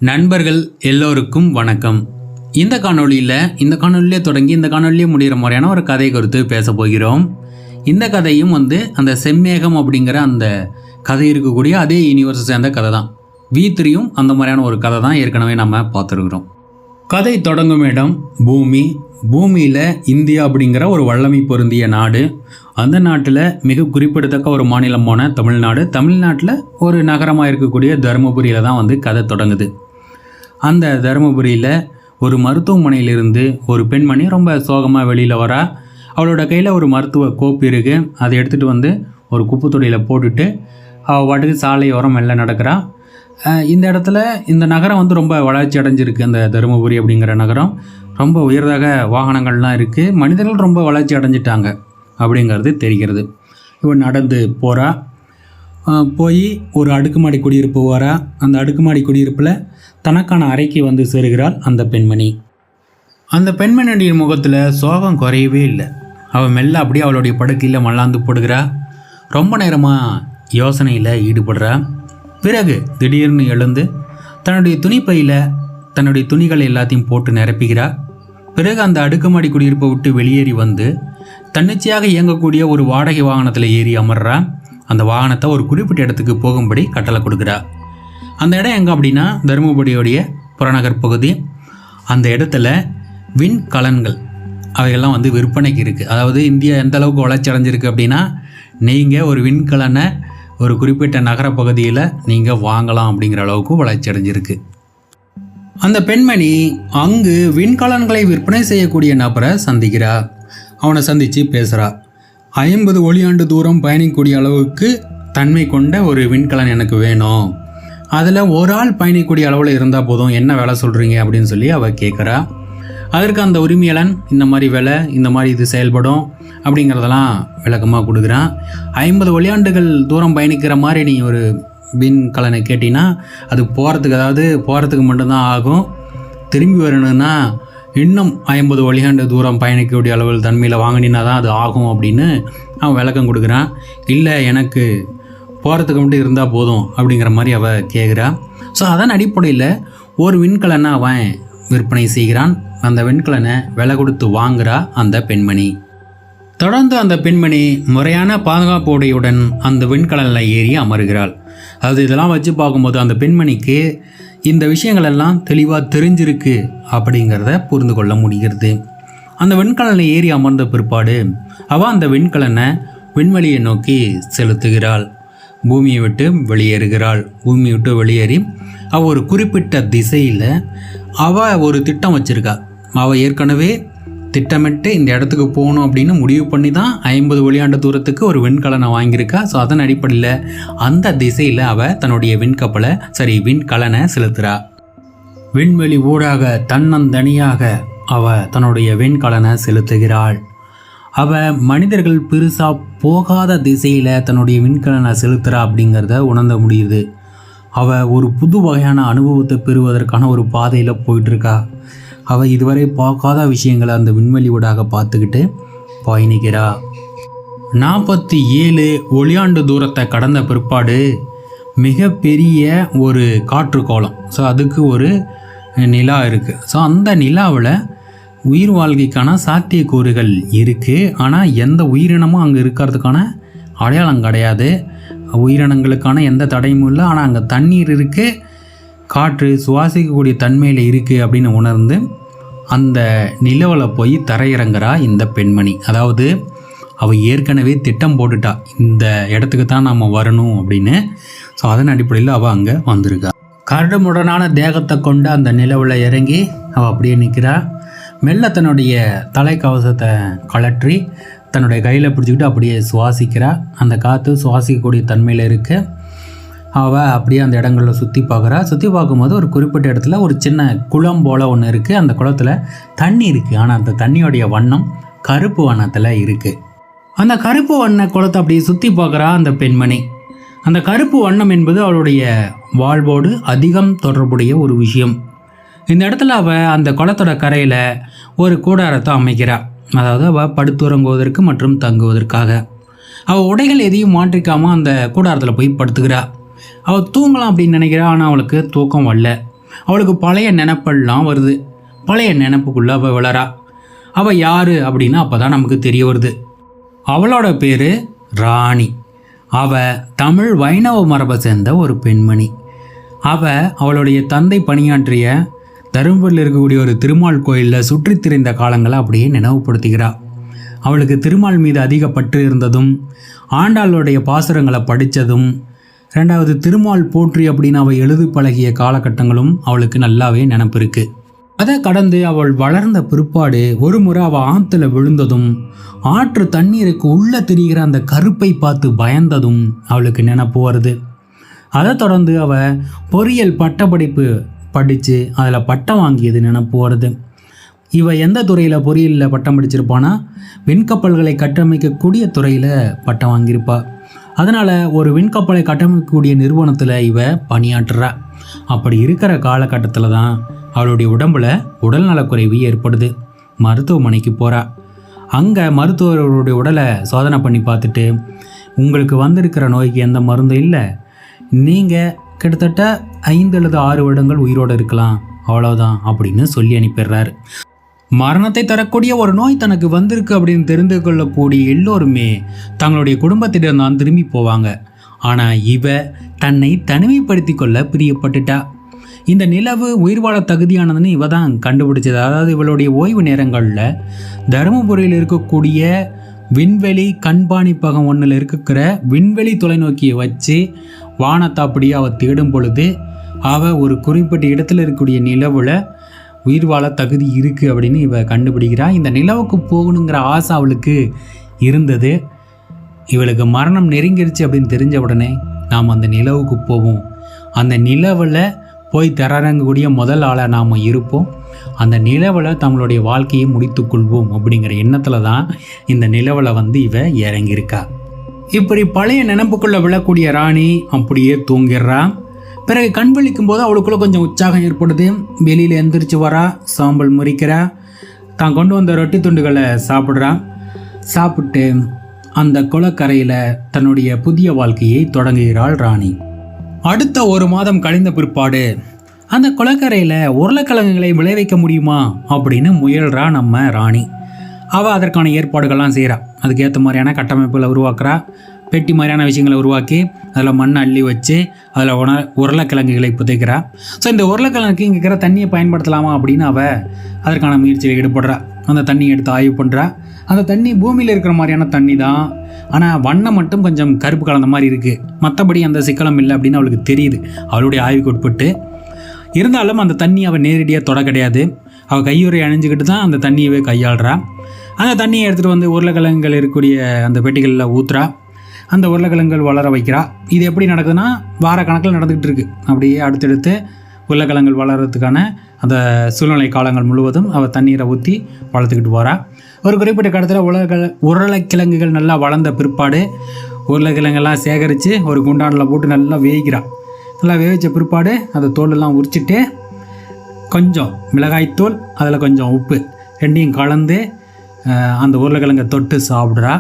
நண்பர்கள் எல்லோருக்கும் வணக்கம். இந்த காணொலியிலே தொடங்கி இந்த காணொலியே முடிகிற முறையான ஒரு கதை குறித்து பேச போகிறோம். இந்த கதையும் அந்த செம்மேகம் அப்படிங்கிற அந்த கதை இருக்கக்கூடிய அதே யூனிவர்ஸை சேர்ந்த கதை தான். V3யும் அந்த மாதிரியான ஒரு கதை தான் ஏற்கனவே நம்ம பார்த்துருக்குறோம். கதை தொடங்கும் இடம் பூமியில் இந்தியா அப்படிங்கிற ஒரு வல்லமை பொருந்திய நாடு. அந்த நாட்டில் மிக குறிப்பிடத்தக்க ஒரு மாநிலமான தமிழ்நாட்டில் ஒரு நகரமாக இருக்கக்கூடிய தருமபுரியில் தான் கதை தொடங்குது. அந்த தருமபுரியில் ஒரு மருத்துவமனையிலிருந்து ஒரு பெண்மணி ரொம்ப சோகமாக வெளியில் வரா. அவளோட கையில் ஒரு மருத்துவ கோப்பு இருக்குது. அதை எடுத்துகிட்டு ஒரு குப்பை தொட்டியில் போட்டுட்டு அவள் பாட்டுக்கு சாலையோரம் மெல்ல நடக்கிறா. இந்த இடத்துல இந்த நகரம் ரொம்ப வளர்ச்சி அடைஞ்சிருக்கு. அந்த தருமபுரி அப்படிங்கிற நகரம் ரொம்ப உயர்தாக வாகனங்கள்லாம் இருக்குது. மனிதர்கள் ரொம்ப வளர்ச்சி அடைஞ்சிட்டாங்க அப்படிங்கிறது தெரிகிறது. இவன் நடந்து போகிறா. போய் ஒரு அடுக்குமாடி குடியிருப்பு வரா. அந்த அடுக்குமாடி குடியிருப்பில் தனக்கான அறைக்கு சேருகிறாள் அந்த பெண்மணி. அந்த பெண்மணியுடைய முகத்தில் சோகம் குறையவே இல்லை. அவள் மெல்ல அப்படியே அவளுடைய படுக்கையில் மல்லாந்து போடுகிறா. ரொம்ப நேரமாக யோசனையில் ஈடுபடுறா. பிறகு திடீர்னு எழுந்து தன்னுடைய துணிப்பையில் தன்னுடைய துணிகள் எல்லாத்தையும் போட்டு நிரப்புகிறா. பிறகு அந்த அடுக்குமாடி குடியிருப்பை விட்டு வெளியேறி தன்னிச்சையாக இயங்கக்கூடிய ஒரு வாடகை வாகனத்தில் ஏறி அமர்றா. அந்த வாகனத்தை ஒரு குறிப்பிட்ட இடத்துக்கு போகும்படி கட்டளை கொடுக்குறா. அந்த இடம் எங்கே அப்படின்னா தருமபுரியோடைய புறநகர் பகுதி. அந்த இடத்துல விண்கலன்கள் அவைகள்லாம் விற்பனைக்கு இருக்குது. அதாவது இந்தியா எந்த அளவுக்கு வளர்ச்சி அடைஞ்சிருக்கு அப்படின்னா, நீங்கள் ஒரு விண்கலனை ஒரு குறிப்பிட்ட நகர பகுதியில் நீங்கள் வாங்கலாம் அப்படிங்கிற அளவுக்கு வளர்ச்சி அடைஞ்சிருக்கு. அந்த பெண்மணி அங்கு விண்கலன்களை விற்பனை செய்யக்கூடிய நபரை சந்திக்கிறா. அவனை சந்தித்து பேசுகிறா. 50 ஒளியாண்டு தூரம் பயணிக்கக்கூடிய அளவுக்கு தன்மை கொண்ட ஒரு விண்கலன் எனக்கு வேணும். அதில் ஒரு ஆள் பயணிக்கக்கூடிய அளவில் இருந்தால் போதும், என்ன வேலை சொல்கிறீங்க அப்படின்னு சொல்லி அவள் கேட்குறா. அதற்கு அந்த உரிமையாளன் இந்த மாதிரி வேலை, இந்த மாதிரி இது செயல்படும் அப்படிங்கிறதெல்லாம் விளக்கமாக கொடுக்குறான். 50 ஒளியாண்டுகள் தூரம் பயணிக்கிற மாதிரி நீ ஒரு விண்கலனை கேட்டிங்கன்னா அது போகிறதுக்கு மட்டும்தான் ஆகும். திரும்பி வரணும்னா இன்னும் 50 ஒளியாண்டு தூரம் பயணிக்கக்கூடிய அளவில் தன்மையில் வாங்கினா தான் அது ஆகும் அப்படின்னு அவன் விளக்கம் கொடுக்குறான். இல்லை, எனக்கு போகிறதுக்கு மட்டும் இருந்தால் போதும் அப்படிங்கிற மாதிரி அவள் கேட்குறா. ஸோ அதன் அடிப்படையில் ஒரு விண்கலனை அவன் விற்பனை செய்கிறான். அந்த விண்கலனை விலை கொடுத்து வாங்குகிறா அந்த பெண்மணி. தொடர்ந்து அந்த பெண்மணி முறையான பாதுகாப்பு உடையுடன் அந்த விண்கலனில் ஏறி அமருகிறாள். அது இதெல்லாம் வச்சு பார்க்கும்போது அந்த பெண்மணிக்கு இந்த விஷயங்கள் எல்லாம் தெளிவாக தெரிஞ்சிருக்கு அப்படிங்கிறத புரிந்து கொள்ள முடிகிறது. அந்த விண்கலனை ஏறி அமர்ந்த பிற்பாடு அவள் அந்த விண்கலனை விண்வெளியை நோக்கி செலுத்துகிறாள். பூமியை விட்டு வெளியேறி அவள் ஒரு குறிப்பிட்ட திசையில் அவள் ஒரு திட்டம் வச்சுருக்கா. அவள் ஏற்கனவே திட்டமிட்டு இந்த இடத்துக்கு போகணும் அப்படின்னு முடிவு பண்ணி தான் 50 ஒளியாண்டு தூரத்துக்கு ஒரு விண்கலனை வாங்கியிருக்கா. ஸோ அதன் அடிப்படையில் அந்த திசையில் அவள் தன்னுடைய விண்கலனை செலுத்துகிறா. விண்வெளி ஊடாக தன்னந்தனியாக அவள் தன்னுடைய விண்கலனை செலுத்துகிறாள். அவள் மனிதர்கள் பெருசாக போகாத திசையில் தன்னுடைய விண்கலனை செலுத்துகிறா அப்படிங்கிறத உணர்ந்த முடியுது. அவள் ஒரு புது வகையான அனுபவத்தை பெறுவதற்கான ஒரு பாதையில் போயிட்டுருக்கா. அவள் இதுவரை பார்க்காத விஷயங்களை அந்த விண்வெளி ஊடாக பார்த்துக்கிட்டு பயணிக்கிறா. 47 ஒளியாண்டு தூரத்தை கடந்த பிற்பாடு மிகப்பெரிய ஒரு காற்றுக்கோளம், ஸோ அதுக்கு ஒரு நிலா இருக்குது. ஸோ அந்த நிலாவில் உயிர் வாழ்க்கைக்கான சாத்தியக்கூறுகள் இருக்குது. ஆனால் எந்த உயிரினமும் அங்கே இருக்கிறதுக்கான அடையாளம் கிடையாது. உயிரினங்களுக்கான எந்த தடையும் இல்லை. ஆனால் அங்கே தண்ணீர் இருக்குது, காற்று சுவாசிக்கக்கூடிய தன்மையில் இருக்குது அப்படின்னு உணர்ந்து அந்த நிலவில் போய் தரையிறங்குறா இந்த பெண்மணி. அதாவது அவள் ஏற்கனவே திட்டம் போட்டுட்டா, இந்த இடத்துக்கு தான் நம்ம வரணும் அப்படின்னு. ஸோ அதன் அடிப்படையில் அவள் அங்கே வந்திருக்கா. கரடுமுரடான தேகத்தை கொண்டு அந்த நிலவில் இறங்கி அவள் அப்படியே நிற்கிறா. மெல்ல தன்னுடைய தலைக்கவசத்தை கழற்றி தன்னுடைய கையில் பிடிச்சிக்கிட்டு அப்படியே சுவாசிக்கிறா. அந்த காற்று சுவாசிக்கக்கூடிய தன்மையில் இருக்குது. அவள் அப்படியே அந்த இடங்களில் சுற்றி பார்க்கும்போது ஒரு குறிப்பிட்ட இடத்துல ஒரு சின்ன குளம் போல் ஒன்று இருக்குது. அந்த குளத்தில் தண்ணி இருக்குது. ஆனால் அந்த தண்ணியோடைய வண்ணம் கருப்பு வண்ணத்தில் இருக்குது. அந்த கருப்பு வண்ண குளத்தை அப்படியே சுற்றி பார்க்குறா அந்த பெண்மணி. அந்த கருப்பு வண்ணம் என்பது அவளுடைய வாழ்வோடு அதிகம் தொடர்புடைய ஒரு விஷயம். இந்த இடத்துல அவள் அந்த குளத்தோட கரையில் ஒரு கூடாரத்தை அமைக்கிறாள். அதாவது அவள் படுத்துறங்குவதற்கு மற்றும் தங்குவதற்காக. அவள் உடைகள் எதையும் மாற்றிக்காமல் அந்த கூடாரத்தில் போய் படுத்துக்கிறாள். அவள் தூங்கலாம் அப்படின்னு நினைக்கிறா. ஆனால் அவளுக்கு தூக்கம் வரல. அவளுக்கு பழைய நினப்பெல்லாம் வருது. பழைய நினப்புக்குள்ளே அவள் விளறா. அவள் யார் அப்படின்னா அப்போ தான் நமக்கு தெரிய வருது. அவளோட பேர் ராணி. அவள் தமிழ் வைணவ மரபை சேர்ந்த ஒரு பெண்மணி. அவளுடைய தந்தை பணியாற்றிய தருமபுரியில் இருக்கக்கூடிய ஒரு திருமால் கோயிலில் சுற்றி திரிந்த காலங்களை அப்படியே நினைவுபடுத்துகிறாள். அவளுக்கு திருமால் மீது அதிக பற்று இருந்ததும், ஆண்டாளுடைய பாசுரங்களை படித்ததும், ரெண்டாவது திருமால் போற்றி அப்படின்னு அவள் எழுதி பழகிய காலகட்டங்களும் அவளுக்கு நல்லாவே நினப்பு இருக்குது. அதை கடந்து அவள் வளர்ந்த பிற்பாடு ஒரு முறை அவள் ஆற்றுல விழுந்ததும், ஆற்று தண்ணீருக்கு உள்ளே தெரிகிற அந்த கருப்பை பார்த்து பயந்ததும் அவளுக்கு நினப்பு வருது. அதை தொடர்ந்து அவள் பொறியியல் பட்டப்படிப்பு படித்து அதில் பட்டம் வாங்கியது நினப்பு வருது. இவள் எந்த துறையில் பொறியியலில் பட்டம் படிச்சிருப்பானா, விண்கப்பல்களை கட்டமைக்கக்கூடிய துறையில் பட்டம் வாங்கியிருப்பாள். அதனால் ஒரு விண்கப்பலை கட்டமைக்கக்கூடிய நிறுவனத்தில் இவ பணியாற்றுறா. அப்படி இருக்கிற காலகட்டத்தில் தான் அவளுடைய உடம்பில் உடல்நலக்குறைவு ஏற்படுது. மருத்துவமனைக்கு போகிறா. அங்கே மருத்துவர்களுடைய உடலை சோதனை பண்ணி பார்த்துட்டு, உங்களுக்கு வந்திருக்கிற நோய்க்கு எந்த மருந்தும் இல்லை, நீங்கள் கிட்டத்தட்ட 5 அல்லது 6 வருடங்கள் உயிரோடு இருக்கலாம், அவ்வளோதான் அப்படின்னு சொல்லி அனுப்பிடுறாரு. மரணத்தை தரக்கூடிய ஒரு நோய் தனக்கு வந்திருக்கு அப்படின்னு தெரிந்து கொள்ளக்கூடிய எல்லோருமே தங்களுடைய குடும்பத்திடம் தான் திரும்பி போவாங்க. ஆனால் இவ தன்னை தனிமைப்படுத்தி கொள்ள பிரியப்பட்டுட்டா. இந்த நிலவு உயிர் வாழ தகுதியானதுன்னு இவ தான் கண்டுபிடிச்சது. அதாவது இவளுடைய ஓய்வு நேரங்களில் தருமபுரியில் இருக்கக்கூடிய விண்வெளி கண்காணிப்பகம் ஒன்றில் இருக்கிற விண்வெளி தொலைநோக்கியை வச்சு வானத்தை அப்படியே அவள் தேடும் பொழுது அவள் ஒரு குறிப்பிட்ட இடத்துல இருக்கக்கூடிய நிலவில் உயிர் வாழ தகுதி இருக்குது அப்படின்னு இவ கண்டுபிடிக்கிறா. இந்த நிலவுக்கு போகணுங்கிற ஆசை அவளுக்கு இருந்தது. இவளுக்கு மரணம் நெருங்கிருச்சு அப்படின்னு தெரிஞ்ச உடனே நாம் அந்த நிலவுக்கு போவோம், அந்த நிலவில் போய் திறறங்கக்கூடிய முதல் ஆளாக நாம் இருப்போம், அந்த நிலவில் தங்களுடைய வாழ்க்கையை முடித்துக்கொள்வோம் அப்படிங்கிற எண்ணத்தில் தான் இந்த நிலவில் இவ இறங்கியிருக்கா. இப்படி பழைய நினைப்புக்குள்ளே விழக்கூடிய ராணி அப்படியே தூங்கிடுறா. பிறகு கண் விழிக்கும் போது அவளுக்குள்ளே கொஞ்சம் உற்சாகம் ஏற்படுது. வெளியில் எந்திரிச்சு வரா, சாம்பல் முறிக்கிறா, தான் கொண்டு வந்த ரொட்டி துண்டுகளை சாப்பிட்றா. சாப்பிட்டு அந்த குளக்கரையில் தன்னுடைய புதிய வாழ்க்கையை தொடங்குகிறாள் ராணி. அடுத்த 1 மாதம் கழிந்த பிற்பாடு அந்த குளக்கரையில் உருளைக்கிழங்குகளை விளைவிக்க முடியுமா அப்படின்னு முயல்றா நம்ம ராணி. அவள் அதற்கான ஏற்பாடுகள்லாம் செய்கிறா. அதுக்கேற்ற மாதிரியான கட்டமைப்புகளை உருவாக்குறா. பெட்டி மாதிரியான விஷயங்களை உருவாக்கி அதில் மண்ணை அள்ளி வச்சு அதில் உருளைக்கிழங்குகளை புதைக்கிறா. ஸோ இந்த உருளைக்கிழங்குக்கு இங்கே இருக்கிற தண்ணியை பயன்படுத்தலாமா அப்படின்னு அவள் அதற்கான முயற்சியில் ஈடுபடுறா. அந்த தண்ணியை எடுத்து ஆய்வு பண்ணுறா. அந்த தண்ணி பூமியில் இருக்கிற மாதிரியான தண்ணி தான், ஆனால் வண்ணம் மட்டும் கொஞ்சம் கருப்பு கலந்த மாதிரி இருக்குது. மற்றபடி அந்த சிக்கலம் இல்லை அப்படின்னு அவளுக்கு தெரியுது அவளுடைய ஆய்வுக்கு உட்பட்டு. இருந்தாலும் அந்த தண்ணி அவள் நேரடியாக தொட கிடையாது. அவள் கையுறை அணிஞ்சிக்கிட்டு தான் அந்த தண்ணியவே கையாளுறா. அந்த தண்ணியை எடுத்துகிட்டு வந்து உருளைக்கிழங்குகள் இருக்கக்கூடிய அந்த பெட்டிகளில் ஊற்றுறா. அந்த உருளைக்கிழங்குகள் வளர வைக்கிறா. இது எப்படி நடக்குதுன்னா வாரக்கணக்கில் நடந்துக்கிட்டு இருக்குது. அப்படியே அடுத்தடுத்து உருளைக்கிழங்குகள் வளர்கிறதுக்கான அந்த சூழ்நிலை காலங்கள் முழுவதும் அவள் தண்ணீரை ஊற்றி வளர்த்துக்கிட்டு போகிறா. ஒரு குறிப்பிட்ட காலத்தில் உருளைக்கிழங்குகள் நல்லா வளர்ந்த பிற்பாடு உருளைக்கிழங்கெல்லாம் சேகரித்து ஒரு குண்டானில் போட்டு நல்லா வேவிக்கிறாள். நல்லா வேவிச்ச பிற்பாடு அந்த தோலெல்லாம் உரிச்சிட்டு கொஞ்சம் மிளகாய்த்தூள், அதில் கொஞ்சம் உப்பு ரெண்டையும் கலந்து அந்த உருளைக்கிழங்கை தொட்டு சாப்பிட்றா.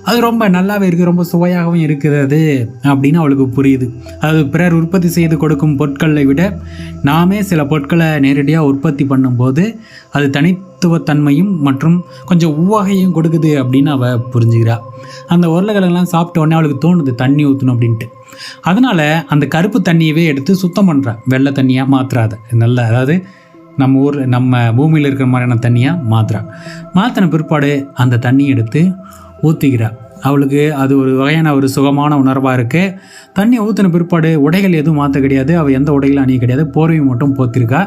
அது ரொம்ப நல்லாவே இருக்குது, ரொம்ப சுவையாகவும் இருக்கிறது அப்படின்னு அவளுக்கு புரியுது. அது பிறர் உற்பத்தி செய்து கொடுக்கும் பொருட்களை விட நாமே சில பொருட்களை நேரடியாக உற்பத்தி பண்ணும்போது அது தனித்துவத்தன்மையும் மற்றும் கொஞ்சம் உவகையும் கொடுக்குது அப்படின்னு அவள் புரிஞ்சுக்கிறா. அந்த உருளைக்கிழங்கெல்லாம் சாப்பிட்ட உடனே அவளுக்கு தோணுது தண்ணி ஊற்றணும் அப்படின்ட்டு. அதனால் அந்த கருப்பு தண்ணியவே எடுத்து சுத்தம் பண்ணுறா. வெள்ளை தண்ணியாக மாற்றாத, நல்ல அதாவது நம்ம பூமியில் இருக்கிற மாதிரியான தண்ணியாக மாற்றின பிற்பாடு அந்த தண்ணியை எடுத்து ஊற்றிக்கிறா. அவளுக்கு அது ஒரு வகையான ஒரு சுகமான உணர்வாக இருக்குது. தண்ணியை ஊற்றின பிற்பாடு உடைகள் எதுவும் மாற்ற கிடையாது. அவள் எந்த உடைகளும் அணிய கிடையாது. போர்வை மட்டும் போத்திருக்கா.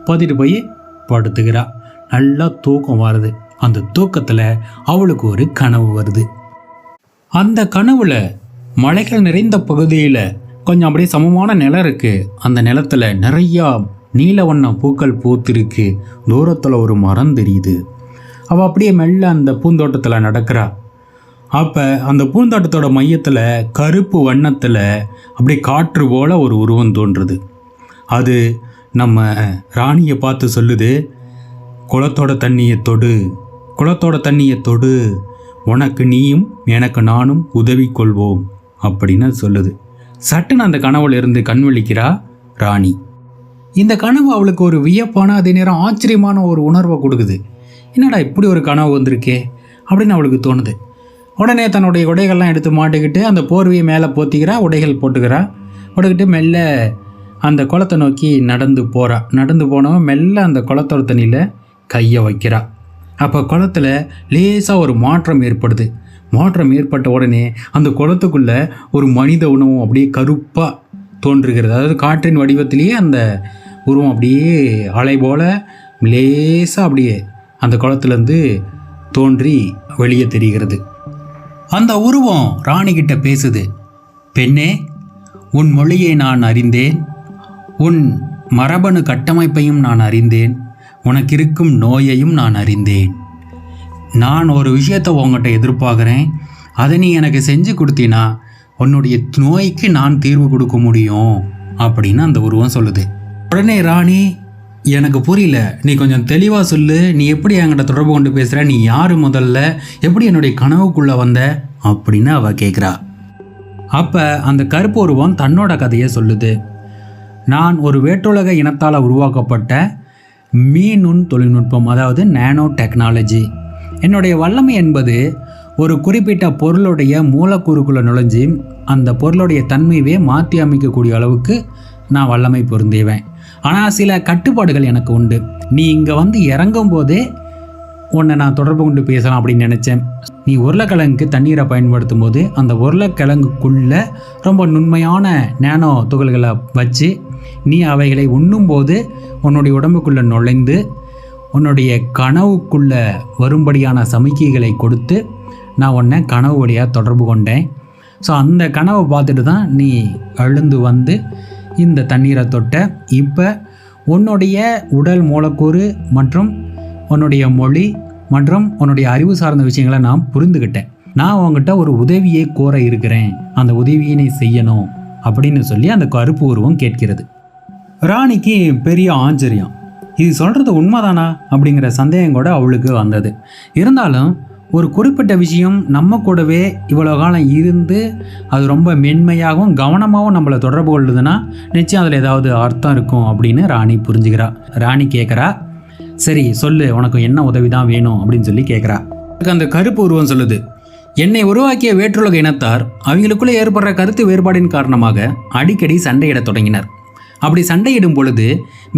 போத்திட்டு போய் படுத்துக்கிறா. நல்லா தூக்கம் வருது. அந்த தூக்கத்தில் அவளுக்கு ஒரு கனவு வருது. அந்த கனவுல மலைகள் நிறைந்த பகுதியில் கொஞ்சம் அப்படியே சமமான நிலம் இருக்குது. அந்த நிலத்தில் நிறையா நீல வண்ண பூக்கள் பூத்திருக்கு. தூரத்தில் ஒரு மரம் தெரியுது. அவள் அப்படியே மெல்ல அந்த பூந்தோட்டத்தில் நடக்கிறா. அப்போ அந்த பூந்தோட்டத்தோட மையத்தில் கருப்பு வண்ணத்தில் அப்படியே காற்று போல் ஒரு உருவம் தோன்றுது. அது நம்ம ராணியை பார்த்து சொல்லுது, குளத்தோட தண்ணியை தொடு, குளத்தோட தண்ணியை தொடு, உனக்கு நீயும் எனக்கு நானும் உதவி கொள்வோம் அப்படின்னு சொல்லுது. சட்டுன்னு அந்த கனவுல இருந்து கண் விழிக்கிறா ராணி. இந்த கனவு அவளுக்கு ஒரு வியப்பான அதே நேரம் ஆச்சரியமான ஒரு உணர்வை கொடுக்குது. என்னடா இப்படி ஒரு கனவு வந்திருக்கே அப்படின்னு அவளுக்கு தோணுது. உடனே தன்னுடைய உடைகள்லாம் எடுத்து மாட்டிக்கிட்டு அந்த போர்வையை மேலே போத்திக்கிறா, உடைகள் போட்டுக்கிட்டு மெல்ல அந்த குளத்தை நோக்கி நடந்து போனவன் மெல்ல அந்த குளத்தோட தண்ணியில் கையை வைக்கிறா. அப்போ குளத்தில் லேசாக ஒரு மாற்றம் ஏற்பட்ட உடனே அந்த குளத்துக்குள்ளே ஒரு மனித உணவும் அப்படியே கருப்பாக தோன்றுகிறது. அதாவது காற்றின் வடிவத்திலேயே அந்த உருவம் அப்படியே அலை போல் லேசாக அப்படியே அந்த குளத்துலேருந்து தோன்றி வெளியே தெரிகிறது. அந்த உருவம் ராணிகிட்ட பேசுது. பெண்ணே, உன் மொழியை நான் அறிந்தேன், உன் மரபணு கட்டமைப்பையும் நான் அறிந்தேன், உனக்கு இருக்கும் நோயையும் நான் அறிந்தேன். நான் ஒரு விஷயத்தை உங்கள்கிட்ட எதிர்பார்க்குறேன். அதை நீ எனக்கு செஞ்சு கொடுத்தீன்னா உன்னுடைய நோய்க்கு நான் தீர்வு கொடுக்க முடியும் அப்படின்னு அந்த உருவம் சொல்லுது. உடனே ராணி, எனக்கு புரியல, நீ கொஞ்சம் தெளிவாக சொல்லு, நீ எப்படி என்கிட்ட தொடர்பு கொண்டு பேசுகிற, நீ யார், முதல்ல எப்படி என்னுடைய கனவுக்குள்ளே வந்த அப்படின்னு அவள் கேட்குறா. அப்போ அந்த கருப்பு உருவம் தன்னோட கதையை சொல்லுது. நான் ஒரு வேற்றுலக இனத்தால் உருவாக்கப்பட்ட மீநுண் தொழில்நுட்பம், அதாவது நேனோ டெக்னாலஜி. என்னுடைய வல்லமை என்பது ஒரு குறிப்பிட்ட பொருளுடைய மூலக்கூறுக்குள்ளே நுழைஞ்சி அந்த பொருளுடைய தன்மையவே மாற்றி அமைக்கக்கூடிய அளவுக்கு நான் வல்லமை பொருந்தேவேன். ஆனால் சில கட்டுப்பாடுகள் எனக்கு உண்டு. நீ இங்கே வந்து இறங்கும் போதே உன்னை நான் தொடர்பு கொண்டு பேசலாம் அப்படின்னு நினச்சேன். நீ உருளைக்கிழங்குக்கு தண்ணீரை பயன்படுத்தும் போது அந்த உருளைக்கிழங்குக்குள்ளே ரொம்ப நுண்மையான நேனோ துகள்களை வச்சு நீ அவைகளை உண்ணும்போது உன்னுடைய உடம்புக்குள்ளே நுழைந்து உன்னுடைய கனவுக்குள்ளே வரும்படியான சமிக்கைகளை கொடுத்து நான் உன்னை கனவு வழியாக தொடர்பு கொண்டேன். ஸோ அந்த கனவை பார்த்துட்டு தான் நீ எழுந்து வந்து இந்த தண்ணீரை தொட்ட. இப்போ உன்னுடைய உடல் மூலக்கூறு மற்றும் உன்னுடைய மொழி மற்றும் உன்னுடைய அறிவு சார்ந்த விஷயங்களை நான் புரிந்துக்கிட்டேன். நான் உங்ககிட்ட ஒரு உதவியை கோர இருக்கிறேன், அந்த உதவியை நீ செய்யணும் அப்படின்னு சொல்லி அந்த கருப்பு உருவம் கேட்கிறது. ராணிக்கு பெரிய ஆச்சரியம், இது சொல்கிறது உண்மைதானா அப்படிங்கிற சந்தேகம் கூட அவளுக்கு வந்தது. இருந்தாலும் ஒரு குறிப்பிட்ட விஷயம் நம்ம கூடவே இவ்வளோ காலம் இருந்து அது ரொம்ப மென்மையாகவும் கவனமாகவும் நம்மளை தொடர்பு கொள்ளுதுன்னா நிச்சயம் அதில் ஏதாவது அர்த்தம் இருக்கும் அப்படின்னு ராணி புரிஞ்சுக்கிறா. ராணி கேட்குறா, சரி சொல்லு, உனக்கு என்ன உதவி தான் வேணும் அப்படின்னு சொல்லி கேட்குறா. அந்த கருப்பு உருவம் சொல்லுது, என்னை உருவாக்கிய வேற்றுலக இனத்தார் அவங்களுக்குள்ளே ஏற்படுற கருத்து வேறுபாடின் காரணமாக அடிக்கடி சண்டையிடத் தொடங்கினர். அப்படி சண்டையிடும் பொழுது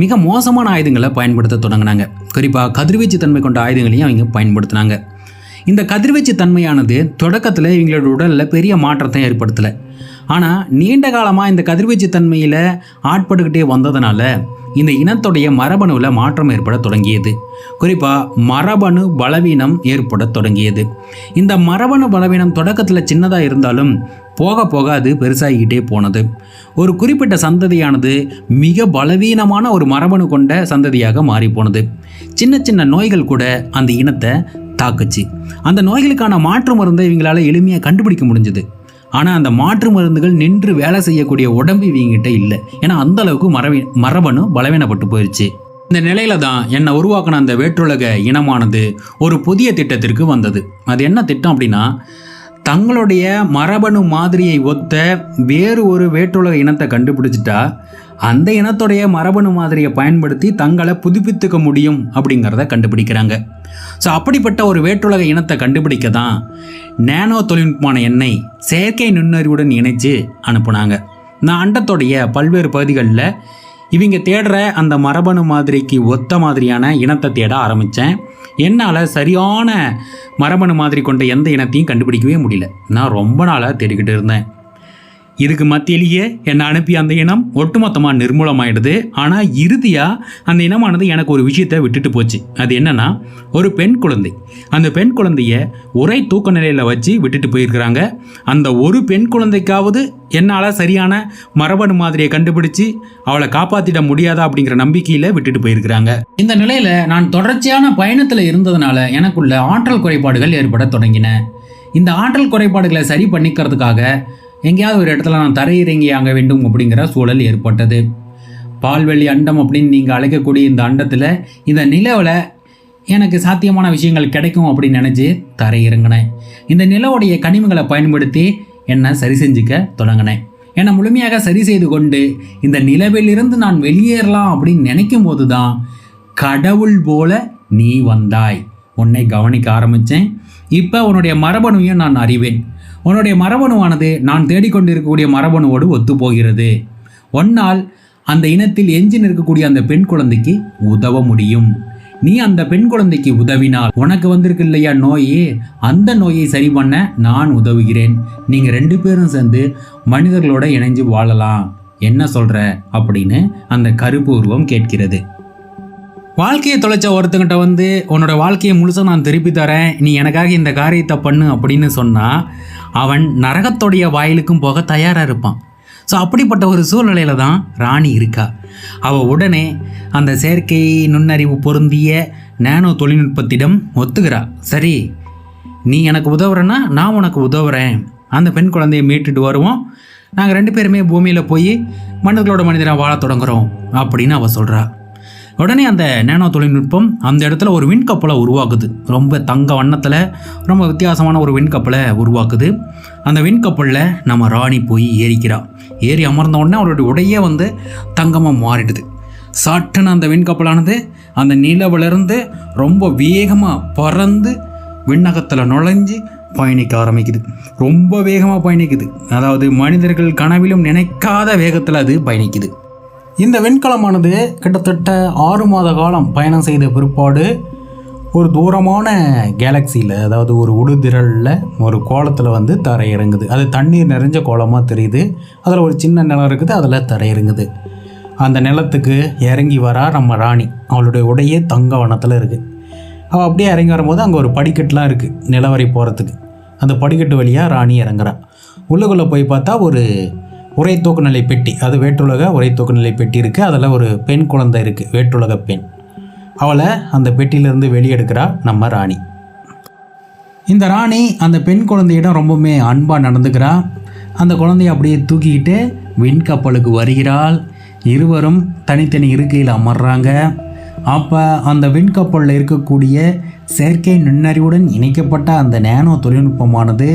மிக மோசமான ஆயுதங்களை பயன்படுத்த தொடங்கினாங்க. குறிப்பாக கதிர்வீச்சு தன்மை கொண்ட ஆயுதங்களையும் அவங்க பயன்படுத்தினாங்க. இந்த கதிர்வீச்சு தன்மையானது தொடக்கத்தில் இவங்களோட உடலில் பெரிய மாற்றத்தை ஏற்படுத்தலை. ஆனால் நீண்ட காலமாக இந்த கதிர்வீச்சு தன்மையில் ஆட்பட்டுக்கிட்டே வந்ததுனால இந்த இனத்துடைய மரபணுவில் மாற்றம் ஏற்பட தொடங்கியது. குறிப்பாக மரபணு பலவீனம் ஏற்பட தொடங்கியது. இந்த மரபணு பலவீனம் தொடக்கத்தில் சின்னதாக இருந்தாலும் போக போக அது பெருசாகிக்கிட்டே போனது. ஒரு குறிப்பிட்ட சந்ததியானது மிக பலவீனமான ஒரு மரபணு கொண்ட சந்ததியாக மாறி போனது. சின்ன சின்ன நோய்கள் கூட அந்த இனத்தை தாக்குச்சு. அந்த நோய்களுக்கான மாற்று மருந்தை இவங்களால் எளிமையாக கண்டுபிடிக்க முடிஞ்சது. ஆனால் அந்த மாற்று மருந்துகள் நின்று வேலை செய்யக்கூடிய உடம்பு இவங்ககிட்ட இல்லை. ஏன்னா அந்த அளவுக்கு மரபணு பலவீனப்பட்டு போயிடுச்சு. இந்த நிலையில தான் என்னை உருவாக்கின அந்த வேற்றுலக இனமானது ஒரு புதிய திட்டத்திற்கு வந்தது. அது என்ன திட்டம் அப்படின்னா, தங்களுடைய மரபணு மாதிரியை ஒத்த வேறு ஒரு வேற்றுலக இனத்தை கண்டுபிடிச்சிட்டா அந்த இனத்துடைய மரபணு மாதிரியை பயன்படுத்தி தங்களை புதுப்பித்துக்க முடியும் அப்படிங்கிறத கண்டுபிடிக்கிறாங்க. ஸோ அப்படிப்பட்ட ஒரு வேற்றுலக இனத்தை கண்டுபிடிக்க தான் நேனோ தொழில்நுட்பமான என்னை செயற்கை நுண்ணறிவுடன் இணைச்சு அனுப்புனாங்க. நான் அண்டத்துடைய பல்வேறு பகுதிகளில் இவங்க தேடுற அந்த மரபணு மாதிரிக்கு ஒத்த மாதிரியான இனத்தை தேட ஆரம்பித்தேன். என்னால் சரியான மரபணு மாதிரி கொண்ட எந்த இனத்தையும் கண்டுபிடிக்கவே முடியல. நான் ரொம்ப நாளாக தேடிக்கிட்டு இருந்தேன். இதுக்கு மத்தியிலேயே என்னை அனுப்பிய அந்த இனம் ஒட்டுமொத்தமாக நிர்மூலமாயிடுது. ஆனால் இறுதியாக அந்த இனமானது எனக்கு ஒரு விஷயத்தை விட்டுட்டு போச்சு. அது என்னன்னா, ஒரு பெண் குழந்தை. அந்த பெண் குழந்தைய ஒரே தூக்க நிலையில் வச்சு விட்டுட்டு போயிருக்கிறாங்க. அந்த ஒரு பெண் குழந்தைக்காவது என்னால் சரியான மரபணு மாதிரியை கண்டுபிடிச்சு அவளை காப்பாற்றிட முடியாதா அப்படிங்கிற நம்பிக்கையில் விட்டுட்டு போயிருக்கிறாங்க. இந்த நிலையில் நான் தொடர்ச்சியான பயணத்தில் இருந்ததுனால எனக்குள்ள ஆற்றல் குறைபாடுகள் ஏற்பட தொடங்கின. இந்த ஆற்றல் குறைபாடுகளை சரி பண்ணிக்கிறதுக்காக எங்கேயாவது ஒரு இடத்துல நான் தரையிறங்கி ஆக வேண்டும் அப்படிங்கிற சூழல் ஏற்பட்டது. பால்வெளி அண்டம் அப்படின்னு நீங்கள் அழைக்கக்கூடிய இந்த அண்டத்தில் இந்த நிலவில் எனக்கு சாத்தியமான விஷயங்கள் கிடைக்கும் அப்படின்னு நினச்சி தரையிறங்கினேன். இந்த நிலவுடைய கனிமங்களை பயன்படுத்தி என்னை சரி செஞ்சுக்க தொடங்கினேன். என்னை முழுமையாக சரி செய்து கொண்டு இந்த நிலவிலிருந்து நான் வெளியேறலாம் அப்படின்னு நினைக்கும் போது தான் கடவுள் போல நீ வந்தாய். உன்னை கவனிக்க ஆரம்பித்தேன். இப்போ உன்னுடைய மரபணுவையும் நான் அறிவேன். உன்னுடைய மரபணுவானது நான் தேடிக்கொண்டிருக்கக்கூடிய மரபணுவோடு ஒத்துப்போகிறது. ஒன்னால் அந்த இனத்தில் எஞ்சின் இருக்கக்கூடிய அந்த பெண் குழந்தைக்கு உதவ முடியும். நீ அந்த பெண் குழந்தைக்கு உதவினால் உனக்கு வந்திருக்கு இல்லையா நோய், அந்த நோயை சரி பண்ண நான் உதவுகிறேன். நீங்கள் 2 பேரும் சேர்ந்து மனிதர்களோட இணைஞ்சு வாழலாம். என்ன சொல்கிற அப்படின்னு அந்த கருப்பு உருவம் கேட்கிறது. வாழ்க்கையை தொலைச்ச ஒருத்தங்கிட்ட வந்து உன்னோட வாழ்க்கையை முழுசாக நான் திருப்பி தரேன், நீ எனக்காக இந்த காரியத்தை பண்ணு அப்படின்னு சொன்னால் அவன் நரகத்தோடைய வாயிலுக்கும் போக தயாராக இருப்பான். ஸோ அப்படிப்பட்ட ஒரு சூழ்நிலையில் தான் ராணி இருக்கா. அவள் உடனே அந்த செயற்கை நுண்ணறிவு பொருந்திய நேனோ தொழில்நுட்பத்திடம் ஒத்துக்கிறா. சரி, நீ எனக்கு உதவுறேன்னா நான் உனக்கு உதவுறேன், அந்த பெண் குழந்தையை மீட்டுட்டு வருவோம், நாங்கள் 2 பேருமே பூமியில் போய் மனிதர்களோட மனிதராக வாழ தொடங்குறோம் அப்படின்னு அவள் சொல்கிறா. உடனே அந்த நேனோ தொழில்நுட்பம் அந்த இடத்துல ஒரு விண்கப்பலை உருவாக்குது. ரொம்ப தங்க வண்ணத்தில் ரொம்ப வித்தியாசமான ஒரு விண்கப்பலை உருவாக்குது. அந்த விண்கப்பலில் நம்ம ராணி போய் ஏறி அமர்ந்த உடனே அவருடைய உடையே வந்து தங்கமாக மாறிடுது. சாட்டுன்னு அந்த விண்கப்பலானது அந்த நிலவிலிருந்து ரொம்ப வேகமாக பறந்து விண்ணகத்தில் நுழைஞ்சு பயணிக்க ஆரம்பிக்குது. ரொம்ப வேகமாக பயணிக்குது. அதாவது மனிதர்கள் கனவிலும் நினைக்காத வேகத்தில் அது பயணிக்குது. இந்த விண்கலமானது கிட்டத்தட்ட 6 மாத காலம் பயணம் செய்த பிற்பாடு ஒரு தூரமான கேலக்சியில், அதாவது ஒரு உடுதிரலில் ஒரு கோலத்தில் வந்து தரையிறங்குது. அது தண்ணீர் நிறைஞ்ச கோலமாக தெரியுது. அதில் ஒரு சின்ன நிலம் இருக்குது, அதில் தரையிறங்குது. அந்த நிலத்துக்கு இறங்கி வரா நம்ம ராணி. அவளுடைய உடையே தங்க வண்ணத்தில் இருக்குது. அவள் அப்படியே இறங்கி வரும்போது அங்கே ஒரு படிக்கட்டுலாம் இருக்குது நிலவரை போகிறதுக்கு. அந்த படிக்கட்டு வழியாக ராணி இறங்குறா. உள்ளுக்குள்ளே போய் பார்த்தா ஒரு உரை தூக்குநிலை பெட்டி, அது வேற்றுலக உரை தூக்குநிலை பெட்டி இருக்குது. அதில் ஒரு பெண் குழந்தை இருக்குது, வேற்றுலக பெண். அவளை அந்த பெட்டியிலேருந்து வெளியெடுக்கிறா நம்ம ராணி. இந்த ராணி அந்த பெண் குழந்தையிடம் ரொம்பவுமே அன்பாக நடந்துக்கிறா. அந்த குழந்தைய அப்படியே தூக்கிக்கிட்டு விண்கப்பலுக்கு வருகிறாள். இருவரும் தனித்தனி இருக்கையில் அமர்றாங்க. அப்போ அந்த விண்கப்பலில் இருக்கக்கூடிய செயற்கை நுண்ணறிவுடன் இணைக்கப்பட்ட அந்த நேனோ தொழில்நுட்பமானது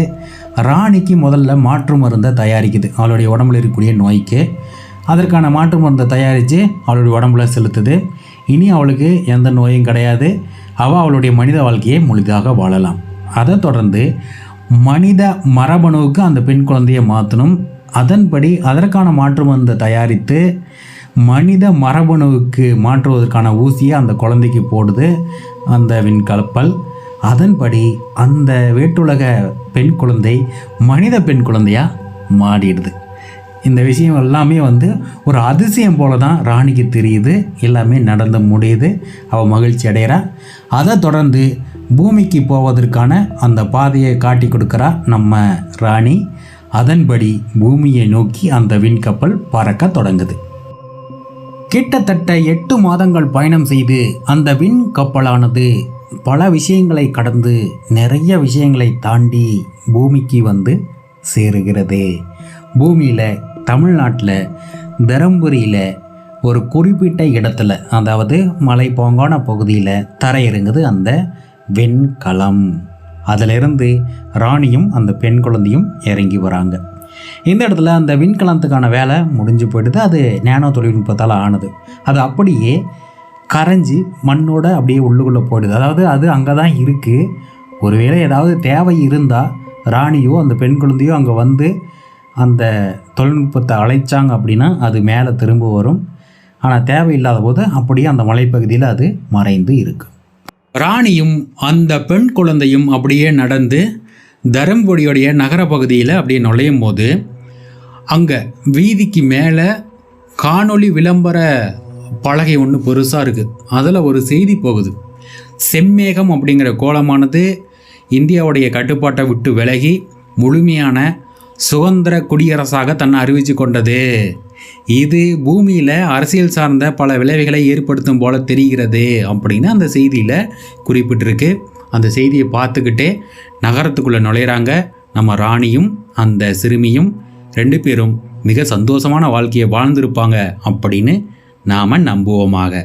ராணிக்கு முதல்ல மாற்று மருந்தை தயாரிக்குது. அவளுடைய உடம்புல இருக்கக்கூடிய நோய்க்கு அதற்கான மாற்று மருந்தை தயாரித்து அவளுடைய உடம்புல செலுத்துது. இனி அவளுக்கு எந்த நோயும் கிடையாது. அவளுடைய மனித வாழ்க்கையை முழுதாக வாழலாம். அதை தொடர்ந்து மனித மரபணுவுக்கு அந்த பெண் குழந்தையை மாற்றணும். அதன்படி அதற்கான மாற்று மருந்தை தயாரித்து மனித மரபணுவுக்கு மாற்றுவதற்கான ஊசியை அந்த குழந்தைக்கு போடுது அந்த விண்கப்பல். அதன்படி அந்த வேற்றுலக பெண் குழந்தை மனித பெண் குழந்தையாக மாறிடுது. இந்த விஷயம் எல்லாமே வந்து ஒரு அதிசயம் போல தான் ராணிக்கு தெரியுது. எல்லாமே நடந்து முடியுது. அவள் மகிழ்ச்சி அடைகிறா. அதை தொடர்ந்து பூமிக்கு போவதற்கான அந்த பாதையை காட்டி கொடுக்குறா நம்ம ராணி. அதன்படி பூமியை நோக்கி அந்த விண்கப்பல் பறக்க தொடங்குது. கிட்டத்தட்ட 8 மாதங்கள் பயணம் செய்து அந்த விண்கப்பலானது பல விஷயங்களை கடந்து நிறைய விஷயங்களை தாண்டி பூமிக்கு வந்து சேருகிறது. பூமியில் தமிழ்நாட்டில் தருமபுரியில் ஒரு குறிப்பிட்ட இடத்துல, அதாவது மலை போங்கான பகுதியில் தரையிறங்குது அந்த வெண்கலம். அதிலிருந்து ராணியும் அந்த பெண் குழந்தையும் இறங்கி வராங்க. இந்த இடத்துல அந்த விண்கலத்துக்கான வேலை முடிஞ்சு போயிடுது. அது நேனோ தொழில்நுட்பத்தால் ஆனது. அது அப்படியே கரைஞ்சி மண்ணோட அப்படியே உள்ளுக்குள்ளே போயிடுது. அதாவது அது அங்கே தான் இருக்குது. ஒருவேளை ஏதாவது தேவை இருந்தால் ராணியோ அந்த பெண் குழந்தையோ அங்கே வந்து அந்த தொழில்நுட்பத்தை அழைச்சாங்க அப்படின்னா அது மேலே திரும்ப வரும். ஆனால் தேவையில்லாத போது அப்படியே அந்த மலைப்பகுதியில் அது மறைந்து இருக்கு. ராணியும் அந்த பெண் குழந்தையும் அப்படியே நடந்து தருமபுரியோடைய நகர பகுதியில் அப்படியே நுழையும் போது அங்கே வீதிக்கு மேலே காணொளி விளம்பர பலகை ஒன்று பெருசாக இருக்குது. அதில் ஒரு செய்தி போகுது. செம்மேகம் அப்படிங்கிற கோலமானது இந்தியாவுடைய கட்டுப்பாட்டை விட்டு விலகி முழுமையான சுதந்திர குடியரசாக தன்னை அறிவித்து கொண்டது. இது பூமியில் அரசியல் சார்ந்த பல விளைவுகளை ஏற்படுத்தும் போல தெரிகிறது அப்படின்னு அந்த செய்தியில் குறிப்பிட்டிருக்கு. அந்த செய்தியை பார்த்துக்கிட்டே நகரத்துக்குள்ளே நுழையிறாங்க நம்ம ராணியும் அந்த சிறுமியும். 2 பேரும் மிக சந்தோஷமான வாழ்க்கையை வாழ்ந்திருப்பாங்க அப்படின்னு நாம் நம்புவோமாக.